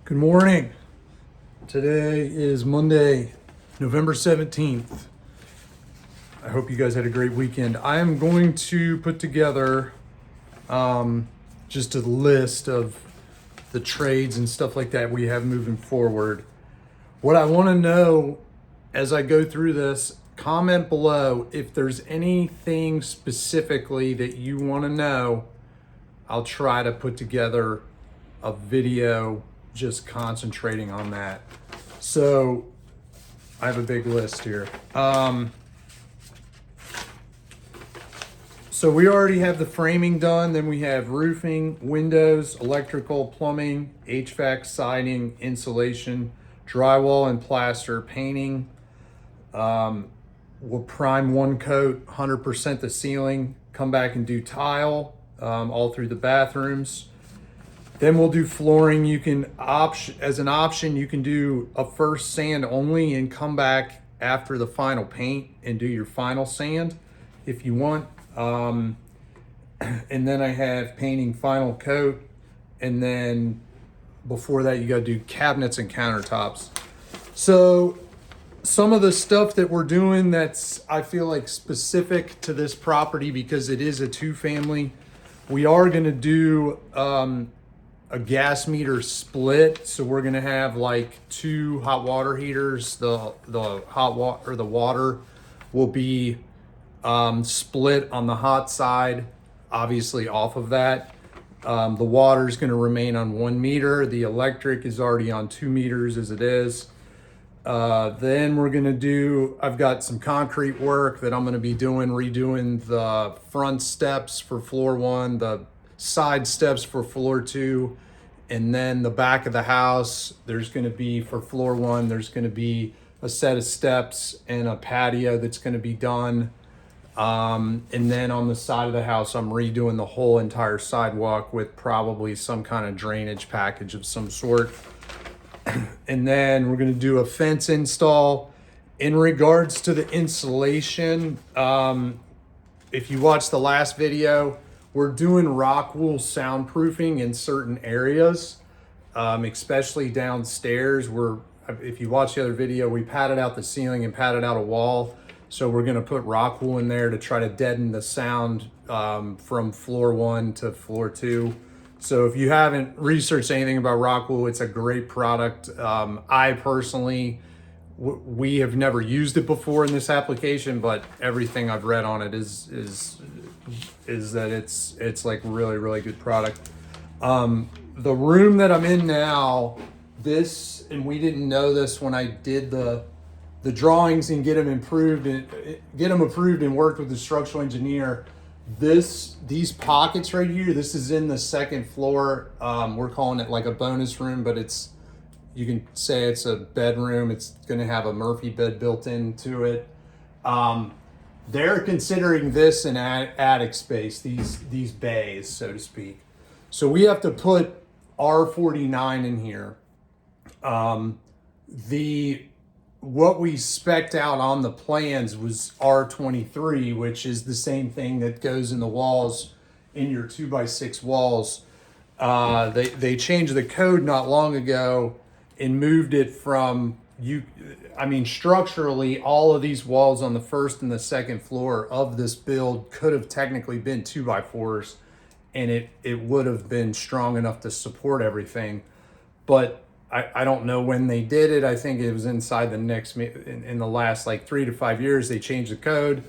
Good morning. Today is Monday, November 17th. I hope you guys had a great weekend. I am going to put together just a list of the trades and stuff like that we have moving forward. What I want to know as I go through this, comment below if there's anything specifically that you want to know. I'll try to put together a video just concentrating on that. So I have a big list here. So we already have the framing done. Then we have roofing, windows, electrical, plumbing, HVAC, siding, insulation, drywall and plaster, painting. We'll prime one coat, 100% the ceiling, come back and do tile all through the bathrooms. Then we'll do flooring. You can as an option, you can do a first sand only and come back after the final paint and do your final sand if you want. And then I have painting final coat. And then before that, you got to do cabinets and countertops. So some of the stuff that we're doing that's, I feel like, specific to this property because it is a two-family, we are going to do a gas meter split. So we're gonna have like two hot water heaters. The hot water or the water will be split on the hot side, obviously off of that. The water is gonna remain on 1 meter. The electric is already on 2 meters as it is. Then we're gonna do, I've got some concrete work that I'm gonna be redoing the front steps for floor 1, the side steps for floor 2, and then the back of the house, there's going to be, for floor 1, there's going to be a set of steps and a patio that's going to be done. And then on the side of the house, I'm redoing the whole entire sidewalk with probably some kind of drainage package of some sort. And then we're going to do a fence install. In regards to the insulation, if you watched the last video, we're doing rock wool soundproofing in certain areas, especially downstairs. If you watch the other video, we padded out the ceiling and padded out a wall. So we're gonna put rock wool in there to try to deaden the sound from floor 1 to floor 2. So if you haven't researched anything about rock wool, it's a great product. I personally, we have never used it before in this application, but everything I've read on it is that it's like really good product. The room that I'm in now, and we didn't know this when I did the drawings and get them approved and worked with the structural engineer. These pockets right here, this is in the second floor. We're calling it like a bonus room, but you can say it's a bedroom. It's going to have a Murphy bed built into it. They're considering this an attic space, these bays, so to speak. So we have to put R49 in here. What we spec'd out on the plans was R23, which is the same thing that goes in the walls, in your 2x6 walls. They changed the code not long ago and moved it from structurally, all of these walls on the first and the second floor of this build could have technically been 2x4s, and it would have been strong enough to support everything. But I don't know when they did it. I think it was inside in the last like 3 to 5 years, they changed the code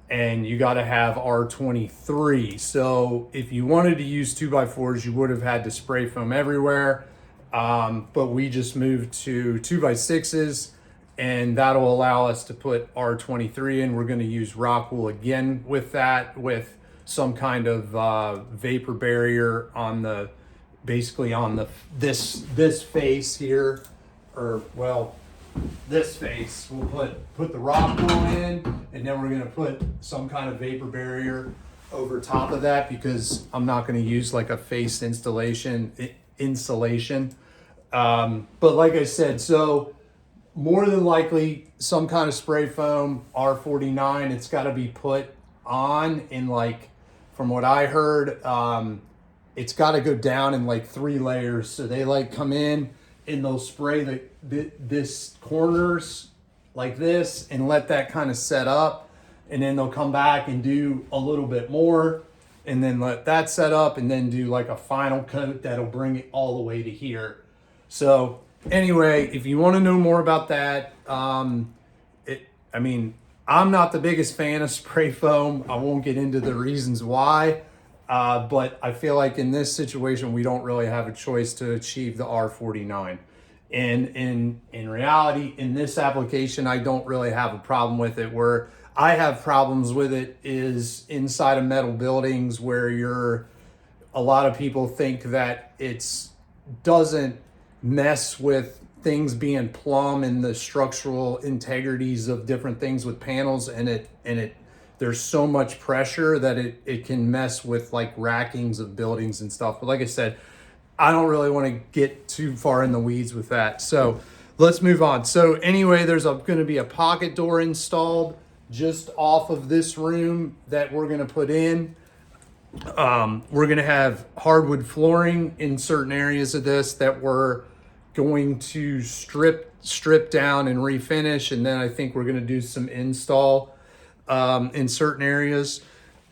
and you got to have R23. So if you wanted to use 2x4s, you would have had to spray foam everywhere. But we just moved to 2x6s, and that'll allow us to put R23 in. We're going to use rock wool again with that, with some kind of vapor barrier on this face here, this face. We'll put the rock wool in, and then we're going to put some kind of vapor barrier over top of that because I'm not going to use like a face insulation. But like I said, so more than likely some kind of spray foam, R49. It's got to be put on in, like, from what I heard, it's got to go down in like 3 layers. So they like come in and they'll spray this corners like this and let that kind of set up. And then they'll come back and do a little bit more and then let that set up and then do like a final coat that'll bring it all the way to here. So anyway, if you want to know more about that, I mean, I'm not the biggest fan of spray foam. I won't get into the reasons why, but I feel like in this situation, we don't really have a choice to achieve the R49. And in reality, in this application, I don't really have a problem with it. Where I have problems with it is inside of metal buildings where a lot of people think that it's doesn't mess with things being plumb and the structural integrities of different things with panels, and there's so much pressure that it can mess with like rackings of buildings and stuff. But like I said, I don't really want to get too far in the weeds with that. So let's move on. So anyway, there's going to be a pocket door installed just off of this room that we're going to put in. We're going to have hardwood flooring in certain areas of this that we're going to strip down and refinish, and then I think we're going to do some install in certain areas.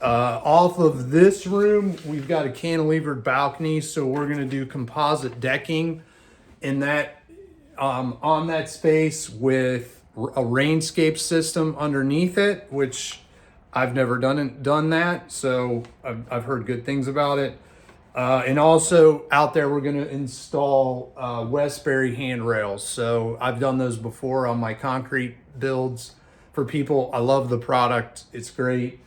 Off of this room, we've got a cantilevered balcony, so we're going to do composite decking in that on that space with a rainscape system underneath it, which I've never done that, so I've heard good things about it. And also out there, we're going to install Westbury handrails. So I've done those before on my concrete builds for people. I love the product. It's great.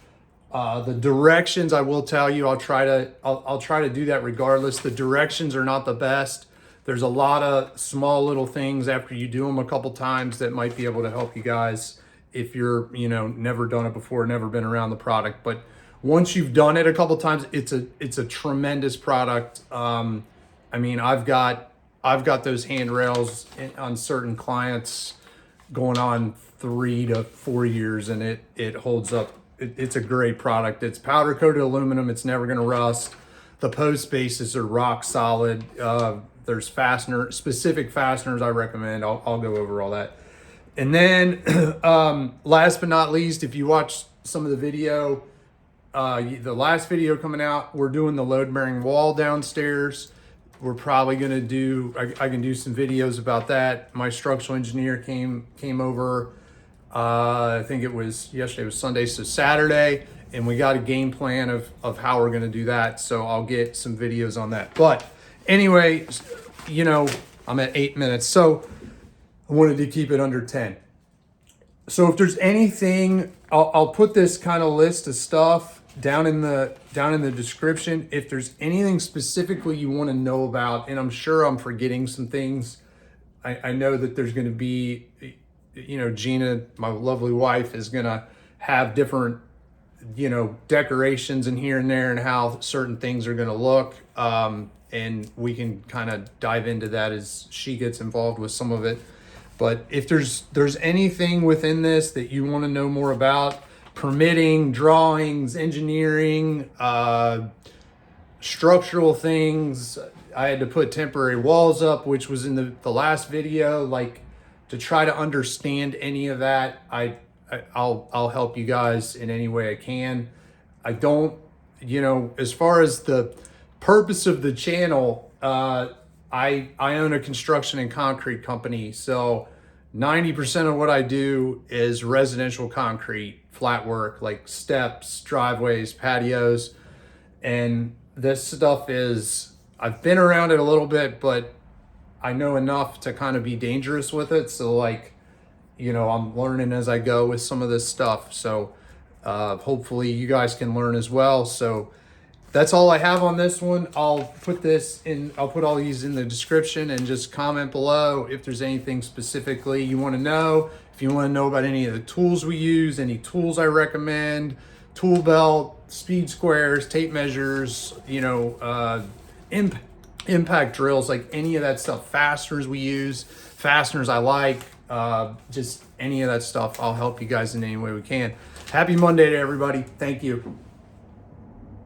The directions, I will tell you, I'll try to do that regardless. The directions are not the best. There's a lot of small little things after you do them a couple times that might be able to help you guys if you're, never done it before, never been around the product. But once you've done it a couple times, it's a tremendous product. I mean, I've got those handrails on certain clients going on 3 to 4 years, and it holds up. It's a great product. It's powder coated aluminum. It's never going to rust. The post bases are rock solid. There's specific fasteners I recommend. I'll go over all that. And then last but not least, if you watch some of the video, the last video coming out, we're doing the load bearing wall downstairs. We're probably going to do, I can do some videos about that. My structural engineer came over, I think it was yesterday, it was Sunday, so Saturday, and we got a game plan of how we're going to do that. So I'll get some videos on that. But anyway, I'm at 8 minutes, so I wanted to keep it under 10. So if there's anything, I'll put this kind of list of stuff down in the description. If there's anything specifically you want to know about, and I'm sure I'm forgetting some things. I know that there's going to be, Gina, my lovely wife, is going to have different, decorations in here and there and how certain things are going to look. And we can kind of dive into that as she gets involved with some of it. But if there's anything within this that you want to know more about, permitting, drawings, engineering, structural things, I had to put temporary walls up, which was in the last video, like to try to understand any of that. I'll help you guys in any way I can. I don't, as far as the purpose of the channel, I own a construction and concrete company, so 90% of what I do is residential concrete, flat work, like steps, driveways, patios, and this stuff I've been around it a little bit, but I know enough to kind of be dangerous with it, so I'm learning as I go with some of this stuff, so hopefully you guys can learn as well. So that's all I have on this one. I'll put all these in the description, and just comment below if there's anything specifically you want to know. If you want to know about any of the tools we use, any tools I recommend, tool belt, speed squares, tape measures, impact drills, like any of that stuff, fasteners we use, fasteners I like, just any of that stuff, I'll help you guys in any way we can. Happy Monday to everybody. Thank you.